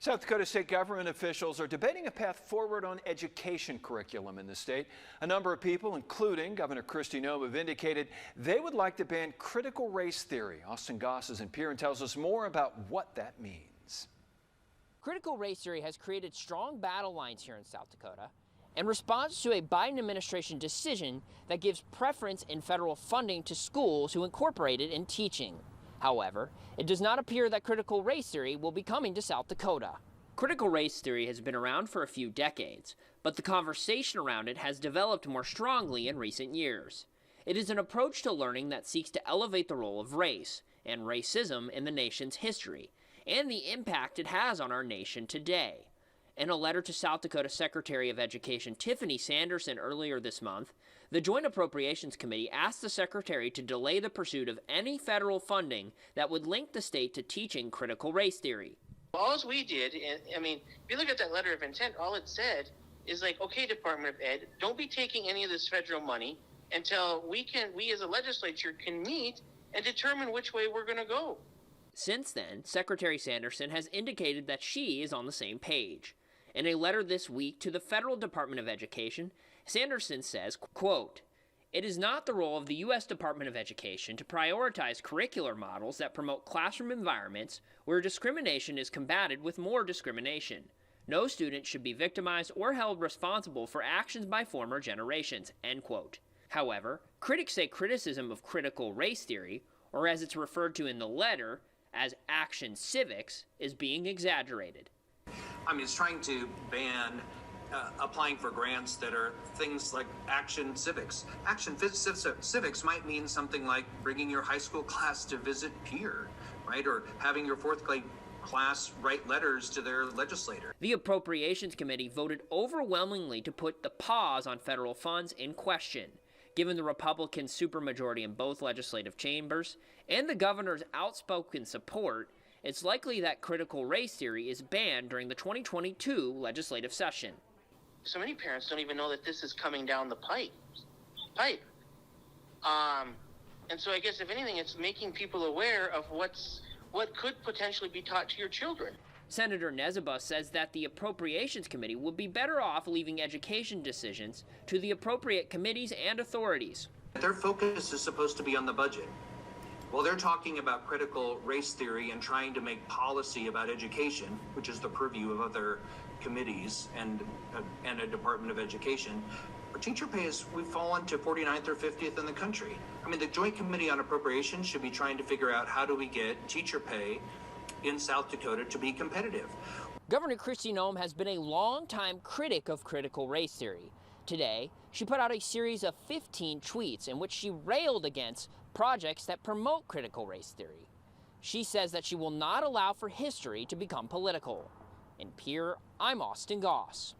South Dakota state government officials are debating a path forward on education curriculum in the state. A number of people, including Governor Kristi Noem, have indicated they would like to ban critical race theory. Austin Goss is in Pierre and tells us more about what that means. Critical race theory has created strong battle lines here in South Dakota in response to a Biden administration decision that gives preference in federal funding to schools who incorporate it in teaching. However, it does not appear that critical race theory will be coming to South Dakota. Critical race theory has been around for a few decades, but the conversation around it has developed more strongly in recent years. It is an approach to learning that seeks to elevate the role of race and racism in the nation's history and the impact it has on our nation today. In a letter to South Dakota Secretary of Education Tiffany Sanderson earlier this month, the Joint Appropriations Committee asked the Secretary to delay the pursuit of any federal funding that would link the state to teaching critical race theory. All we did, if you look at that letter of intent, all it said is like, okay, Department of Ed, don't be taking any of this federal money until we as a legislature can meet and determine which way we're going to go. Since then, Secretary Sanderson has indicated that she is on the same page. In a letter this week to the Federal Department of Education, Sanderson says, quote, "It is not the role of the U.S. Department of Education to prioritize curricular models that promote classroom environments where discrimination is combated with more discrimination. No student should be victimized or held responsible for actions by former generations," end quote. However, critics say criticism of critical race theory, or as it's referred to in the letter as action civics, is being exaggerated. It's trying to ban applying for grants that are things like action civics. Action civics might mean something like bringing your high school class to visit Pierre, right? Or having your fourth grade class write letters to their legislator. The Appropriations Committee voted overwhelmingly to put the pause on federal funds in question. Given the Republican supermajority in both legislative chambers and the governor's outspoken support, it's likely that critical race theory is banned during the 2022 legislative session. So many parents don't even know that this is coming down the pipe. And so I guess if anything, it's making people aware of what could potentially be taught to your children. Senator Nezaba says that the Appropriations Committee would be better off leaving education decisions to the appropriate committees and authorities. Their focus is supposed to be on the budget. Well, they're talking about critical race theory and trying to make policy about education, which is the purview of other committees and a Department of Education. For teacher pay, we've fallen to 49th or 50th in the country. The Joint Committee on Appropriations should be trying to figure out how do we get teacher pay in South Dakota to be competitive. Governor Kristi Noem has been a longtime critic of critical race theory. Today, she put out a series of 15 tweets in which she railed against projects that promote critical race theory. She says that she will not allow for history to become political. In Pierre, I'm Austin Goss.